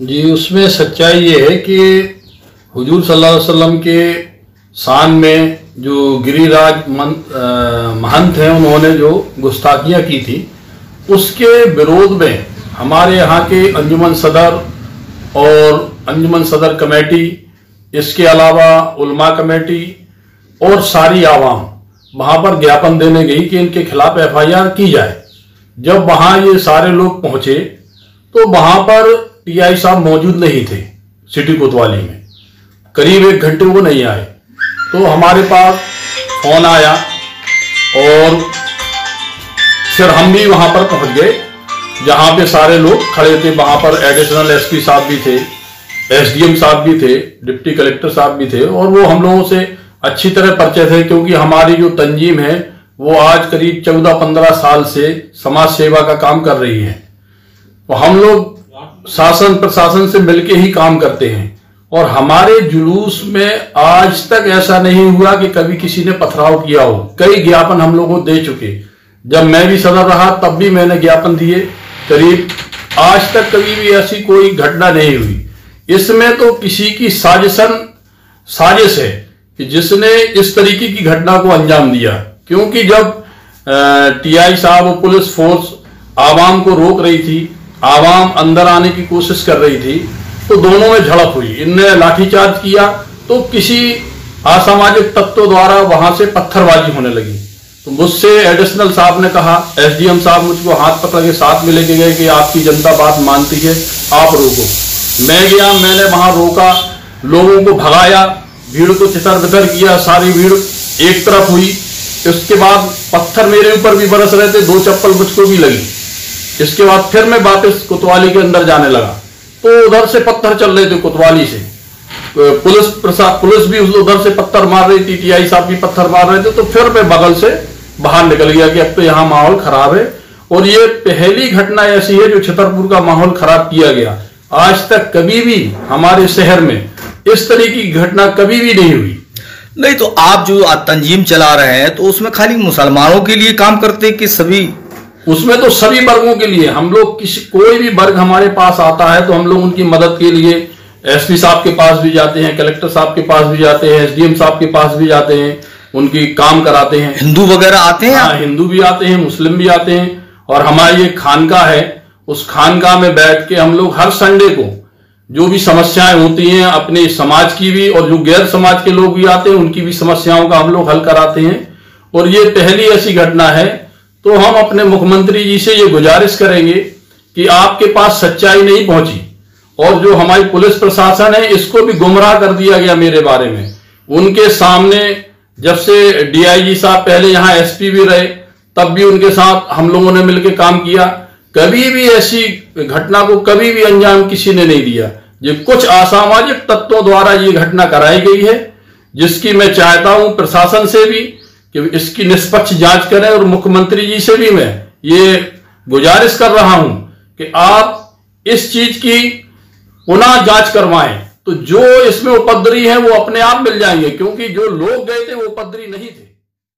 जी, उसमें सच्चाई ये है कि हुजूर सल्लल्लाहु अलैहि वसल्लम के शान में जो गिरिराज महंत हैं, उन्होंने जो गुस्ताखियाँ की थी, उसके विरोध में हमारे यहाँ के अंजुमन सदर और अंजुमन सदर कमेटी, इसके अलावा उलमा कमेटी और सारी आवाम वहाँ पर ज्ञापन देने गई कि इनके खिलाफ एफआईआर की जाए। जब वहाँ ये सारे लोग पहुँचे तो वहाँ पर टीआई साहब मौजूद नहीं थे। सिटी कोतवाली में करीब 1 घंटे वो नहीं आए, तो हमारे पास फोन आया और फिर हम भी वहां पर पहुंच गए जहां पे सारे लोग खड़े थे। वहां पर एडिशनल एसपी साहब भी थे, एसडीएम साहब भी थे, डिप्टी कलेक्टर साहब भी थे, और वो हम लोगों से अच्छी तरह परिचय थे, क्योंकि हमारी जो तंजीम है वो आज करीब 14-15 साल से समाज सेवा का काम कर रही है। तो हम लोग शासन प्रशासन से मिलके ही काम करते हैं, और हमारे जुलूस में आज तक ऐसा नहीं हुआ कि कभी किसी ने पथराव किया हो। कई ज्ञापन हम लोगों को दे चुके, जब मैं भी सदर रहा तब भी मैंने ज्ञापन दिए। करीब आज तक कभी भी ऐसी कोई घटना नहीं हुई। इसमें तो किसी की साजिश है कि जिसने इस तरीके की घटना को अंजाम दिया, क्योंकि जब टीआई साहब और पुलिस फोर्स आवाम को रोक रही थी, आवाम अंदर आने की कोशिश कर रही थी, तो दोनों में झड़प हुई। इनने लाठीचार्ज किया तो किसी असामाजिक तत्वों द्वारा वहां से पत्थरबाजी होने लगी। तो मुझसे एडिशनल साहब ने कहा, एसडीएम साहब मुझको हाथ पकड़ के साथ में लेके गए कि आपकी जनता बात मानती है, आप रोको। मैं गया, मैंने वहां रोका, लोगों को भगाया, भीड़ को तितर बितर किया, सारी भीड़ एक तरफ हुई। इसके बाद पत्थर मेरे ऊपर भी बरस रहे थे, 2 चप्पल मुझको भी लगी। इसके बाद फिर मैं वापस कोतवाली के अंदर जाने लगा, तो उधर से पत्थर चल रहे थे कोतवाली से, पुलिस भी उधर से पत्थर मार रही थी, टीआई साहब भी पत्थर मार रहे थे। तो फिर मैं बगल से बाहर निकल गया कि अब तो यहाँ माहौल खराब है। और ये पहली घटना ऐसी है जो छतरपुर का माहौल खराब किया गया। आज तक कभी भी हमारे शहर में इस तरह की घटना कभी भी नहीं हुई। नहीं, तो आप जो तंजीम चला रहे हैं तो उसमें खाली मुसलमानों के लिए काम करते कि सभी? उसमें तो सभी वर्गों के लिए। हम लोग कोई भी वर्ग हमारे पास आता है तो हम लोग उनकी मदद के लिए एसपी साहब के पास भी जाते हैं, कलेक्टर साहब के पास भी जाते हैं, एसडीएम साहब के पास भी जाते हैं, उनकी काम कराते हैं। हिंदू वगैरह आते हैं? हाँ, हिंदू भी आते हैं, मुस्लिम भी आते हैं। और हमारी ये खानका है, उस खानका में बैठ के हम लोग हर संडे को जो भी समस्याएं होती हैं अपने समाज की भी, और जो गैर समाज के लोग भी आते हैं उनकी भी समस्याओं का हम लोग हल कराते हैं। और ये पहली ऐसी घटना है। तो हम अपने मुख्यमंत्री जी से ये गुजारिश करेंगे कि आपके पास सच्चाई नहीं पहुंची, और जो हमारी पुलिस प्रशासन है इसको भी गुमराह कर दिया गया मेरे बारे में। उनके सामने जब से डीआईजी साहब पहले यहाँ एसपी भी रहे, तब भी उनके साथ हम लोगों ने मिलकर काम किया। कभी भी ऐसी घटना को कभी भी अंजाम किसी ने नहीं दिया। ये कुछ असामाजिक तत्वों द्वारा ये घटना कराई गई है, जिसकी मैं चाहता हूं प्रशासन से भी कि इसकी निष्पक्ष जांच करें, और मुख्यमंत्री जी से भी मैं ये गुजारिश कर रहा हूं कि आप इस चीज की पुनः जांच करवाएं। तो जो इसमें उपद्रवी हैं वो अपने आप मिल जाएंगे, क्योंकि जो लोग गए थे वो उपद्रवी नहीं थे।